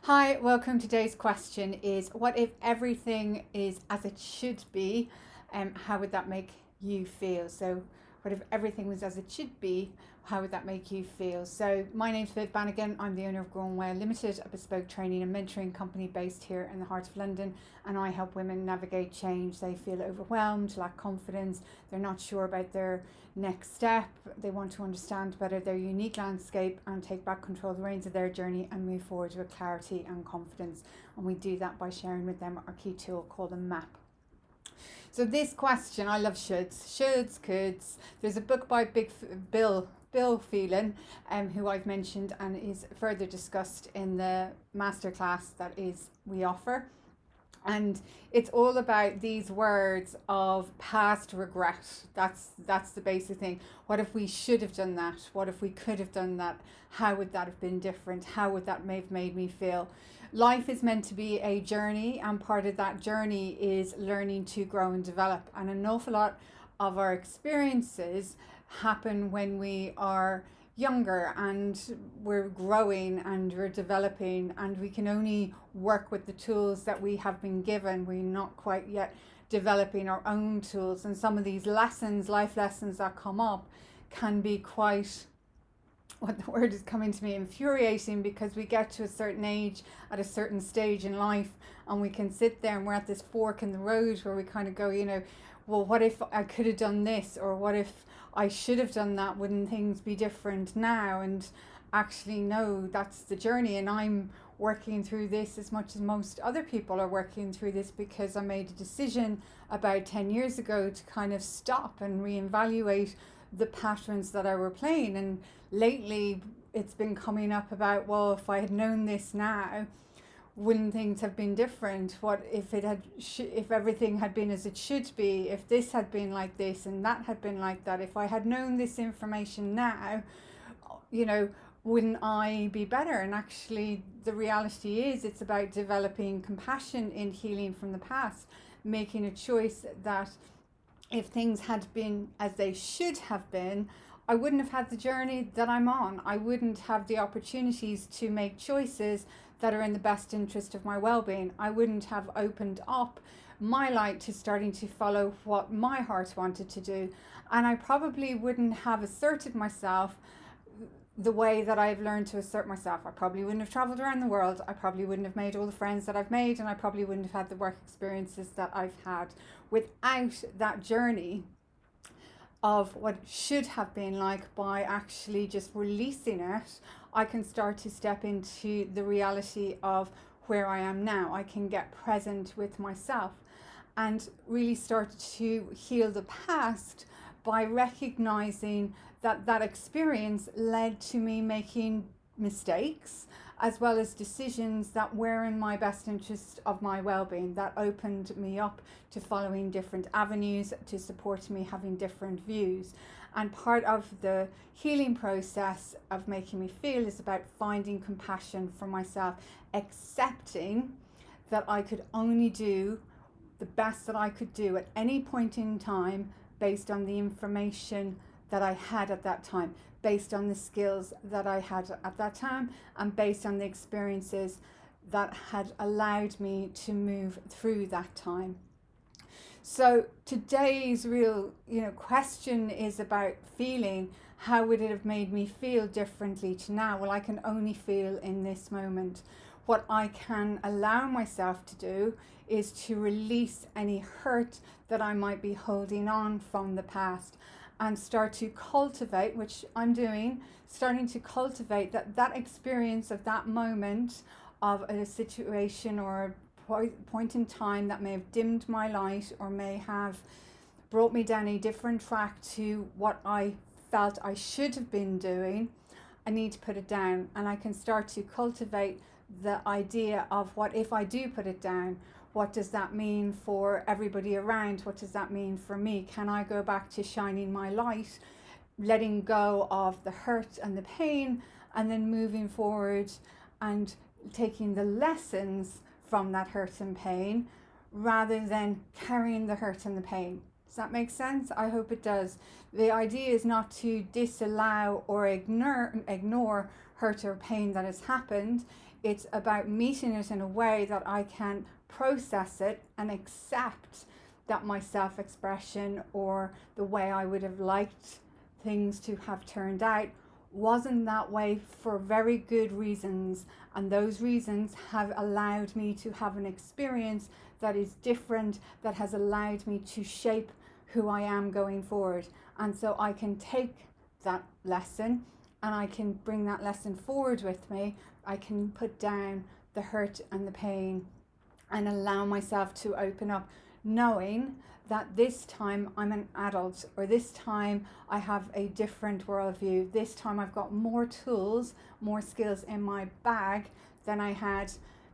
Hi, welcome. Today's question is, what if everything is as it should be? How would that make you feel? So what if everything was as it should be? How would that make you feel? So my name's Viv Bannigan. I'm the owner of Granuaile Limited, a bespoke training and mentoring company based here in the heart of London. And I help women navigate change. They feel overwhelmed, lack confidence. They're not sure about their next step. They want to understand better their unique landscape and take back control of the reins of their journey and move forward with clarity and confidence. And we do that by sharing with them our key tool called a map. So this question, I love shoulds, coulds. There's a book by Bill Phelan, who I've mentioned and is further discussed in the masterclass that is we offer. And it's all about these words of past regret. That's the basic thing. What if we should have done that? What if we could have done that? How would that have been different? How would that have made me feel? Life is meant to be a journey, and part of that journey is learning to grow and develop. And an awful lot of our experiences happen when we are younger and we're growing and we're developing, and we can only work with the tools that we have been given. We're not quite yet developing our own tools, and some of these lessons, life lessons that come up, can be quite, what the word is coming to me, infuriating, because we get to a certain age at a certain stage in life and we can sit there and we're at this fork in the road where we kind of go, well, what if I could have done this, or what if I should have done that? Wouldn't things be different now? And actually, no, that's the journey. And I'm working through this as much as most other people are working through this, because I made a decision about 10 years ago to kind of stop and reevaluate the patterns that I were playing. And lately it's been coming up about, well, if I had known this now, wouldn't things have been different? What if if everything had been as it should be? If this had been like this and that had been like that? If I had known this information now, wouldn't I be better? And actually, the reality is, it's about developing compassion in healing from the past, making a choice that if things had been as they should have been, I wouldn't have had the journey that I'm on. I wouldn't have the opportunities to make choices that are in the best interest of my well-being. I wouldn't have opened up my light to starting to follow what my heart wanted to do. And I probably wouldn't have asserted myself the way that I've learned to assert myself. I probably wouldn't have traveled around the world. I probably wouldn't have made all the friends that I've made, and I probably wouldn't have had the work experiences that I've had without that journey of what should have been like. By actually just releasing it, I can start to step into the reality of where I am now. I can get present with myself and really start to heal the past by recognizing that that experience led to me making mistakes, as well as decisions that were in my best interest of my well-being, that opened me up to following different avenues to support me having different views. And part of the healing process of making me feel is about finding compassion for myself, accepting that I could only do the best that I could do at any point in time based on the information that I had at that time, based on the skills that I had at that time, and based on the experiences that had allowed me to move through that time. So today's real, question is about feeling. How would it have made me feel differently to now? Well, I can only feel in this moment. What I can allow myself to do is to release any hurt that I might be holding on from the past, and start to cultivate, which I'm doing, starting to cultivate that experience of that moment of a situation or a point in time that may have dimmed my light or may have brought me down a different track to what I felt I should have been doing. I need to put it down, and I can start to cultivate the idea of, what if I do put it down? What does that mean for everybody around? What does that mean for me? Can I go back to shining my light, letting go of the hurt and the pain, and then moving forward and taking the lessons from that hurt and pain, rather than carrying the hurt and the pain? Does that make sense? I hope it does. The idea is not to disallow or ignore hurt or pain that has happened. It's about meeting it in a way that I can process it and accept that my self-expression or the way I would have liked things to have turned out wasn't that way for very good reasons, and those reasons have allowed me to have an experience that is different, that has allowed me to shape who I am going forward. And so I can take that lesson and I can bring that lesson forward with me. I can put down the hurt and the pain and allow myself to open up, knowing that this time I'm an adult, or this time I have a different worldview. This time I've got more tools, more skills in my bag than I had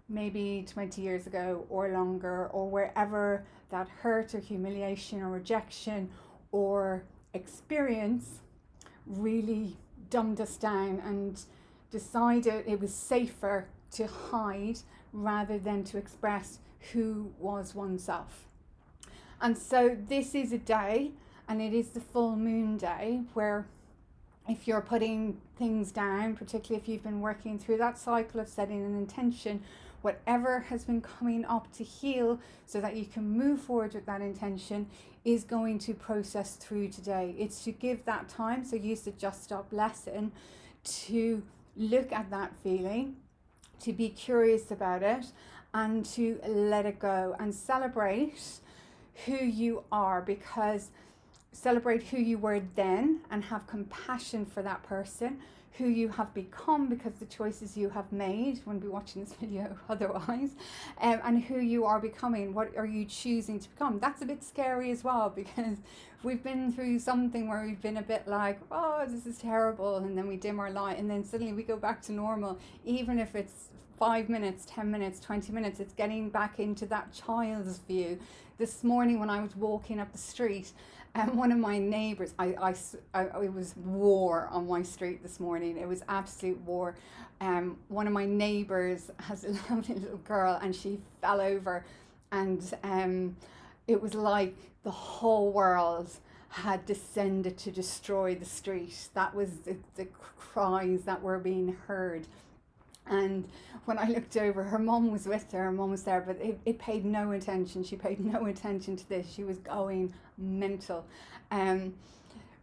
maybe 20 years ago or longer, or wherever that hurt or humiliation or rejection or experience really dumbed us down and decided it was safer to hide rather than to express who was oneself. And so this is a day, and it is the full moon day, where if you're putting things down, particularly if you've been working through that cycle of setting an intention, whatever has been coming up to heal so that you can move forward with that intention is going to process through today. It's to give that time, so use the Just Stop lesson to look at that feeling, to be curious about it, and to let it go and celebrate who you are, because celebrate who you were then and have compassion for that person, who you have become because the choices you have made. Wouldn't be watching this video otherwise. And who you are becoming. What are you choosing to become? That's a bit scary as well, because we've been through something where we've been a bit like, oh, this is terrible, and then we dim our light and then suddenly we go back to normal. Even if it's 5 minutes, 10 minutes, 20 minutes, it's getting back into that child's view. This morning when I was walking up the street, one of my neighbours, it was war on my street this morning. It was absolute war. One of my neighbours has a lovely little girl, and she fell over, and it was like the whole world had descended to destroy the street. That was the cries that were being heard. And when I looked over, her mum was with her, her mum was there, but it paid no attention. She paid no attention to this. She was going mental. But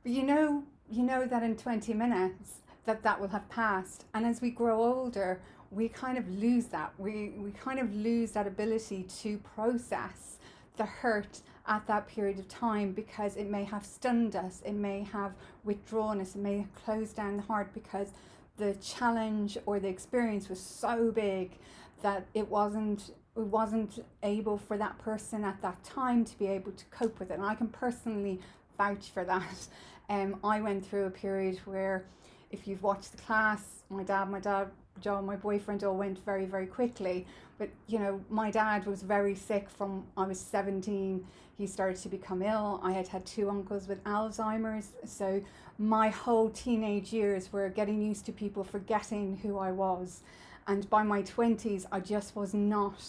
you know that in 20 minutes that will have passed. And as we grow older, we kind of lose that. We kind of lose that ability to process the hurt at that period of time, because it may have stunned us, it may have withdrawn us, it may have closed down the heart, because the challenge or the experience was so big that it wasn't able for that person at that time to be able to cope with it. And I can personally vouch for that. I went through a period where, if you've watched the class, my dad, John, my boyfriend, all went very, very quickly. But my dad was very sick from I was 17. He started to become ill. I had 2 uncles with Alzheimer's, so my whole teenage years were getting used to people forgetting who I was. And by my 20s, I just was not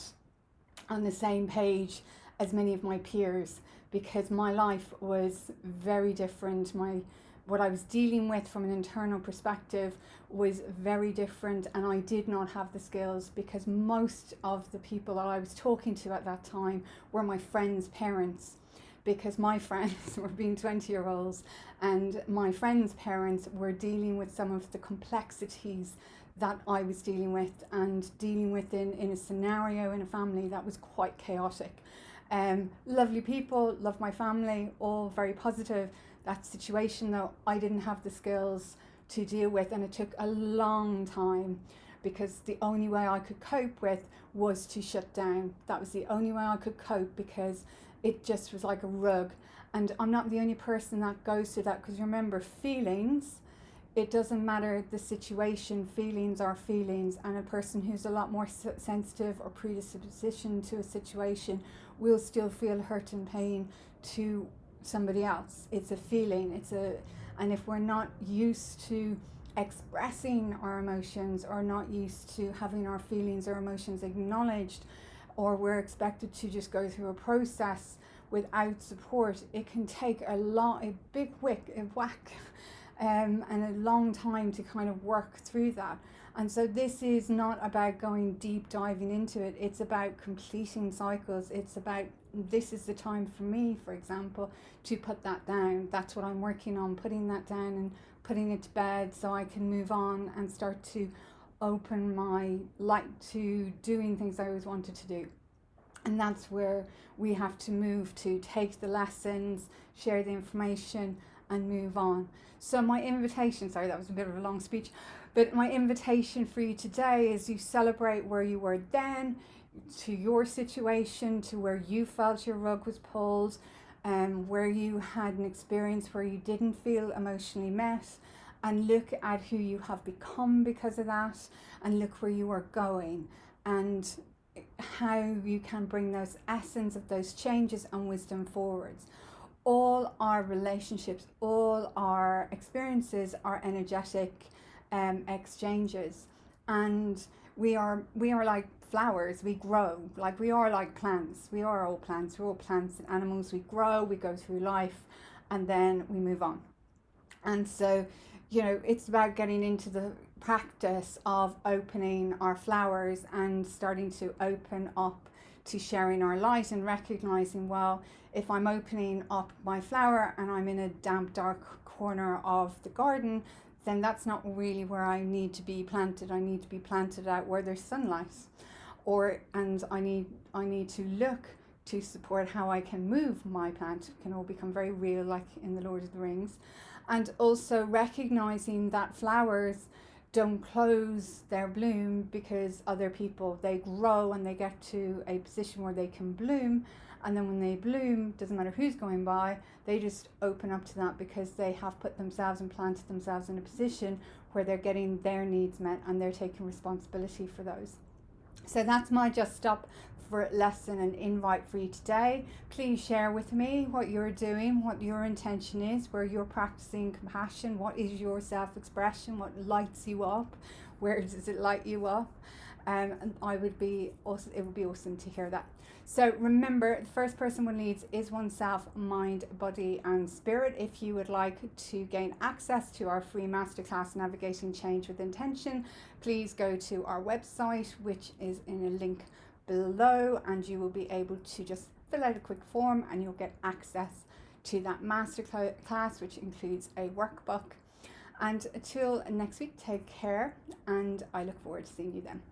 on the same page as many of my peers, because my life was very different. What I was dealing with from an internal perspective was very different, and I did not have the skills, because most of the people that I was talking to at that time were my friends' parents, because my friends were being 20-year-olds and my friends' parents were dealing with some of the complexities that I was dealing with, and dealing with in a scenario in a family that was quite chaotic. Lovely people, love my family, all very positive. That situation though, I didn't have the skills to deal with, and it took a long time, because the only way I could cope with was to shut down. That was the only way I could cope, because it just was like a rug. And I'm not the only person that goes through that, because remember, feelings, it doesn't matter the situation, feelings are feelings, and a person who's a lot more sensitive or predisposition to a situation will still feel hurt and pain to somebody else. It's a feeling, and if we're not used to expressing our emotions, or not used to having our feelings or emotions acknowledged, or we're expected to just go through a process without support, it can take a big whack, and a long time to kind of work through that. And so this is not about going deep diving into it. It's about completing cycles. It's about, this is the time for me, for example, to put that down. That's what I'm working on, putting that down and putting it to bed so I can move on and start to open my light to doing things I always wanted to do. And that's where we have to move to, take the lessons, share the information, and move on. So my invitation, sorry, that was a bit of a long speech, but my invitation for you today is you celebrate where you were then, to your situation, to where you felt your rug was pulled, where you had an experience where you didn't feel emotionally met, and look at who you have become because of that, and look where you are going, and how you can bring those essence of those changes and wisdom forwards. All our relationships, all our experiences are energetic exchanges, and we are like flowers. We grow, like we are like plants. We are all plants. We're all plants and animals. We grow, we go through life, and then we move on. And so, it's about getting into the practice of opening our flowers and starting to open up to sharing our light, and recognizing, well, if I'm opening up my flower and I'm in a damp, dark corner of the garden, then that's not really where I need to be planted. I need to be planted out where there's sunlight, and I need to look to support how I can move my plant. It can all become very real, like in the Lord of the Rings. And also recognizing that flowers don't close their bloom because other people, they grow and they get to a position where they can bloom, and then when they bloom, doesn't matter who's going by, they just open up to that because they have put themselves and planted themselves in a position where they're getting their needs met and they're taking responsibility for those. So that's my Just Stop for lesson and invite for you today. Please share with me what you're doing, what your intention is, where you're practicing compassion, what is your self-expression, what lights you up, where does it light you up. And it would be awesome to hear that. So remember, the first person one needs is oneself, mind, body and spirit. If you would like to gain access to our free Masterclass Navigating Change with Intention, please go to our website, which is in a link below, and you will be able to just fill out a quick form and you'll get access to that masterclass, which includes a workbook. And until next week, take care, and I look forward to seeing you then.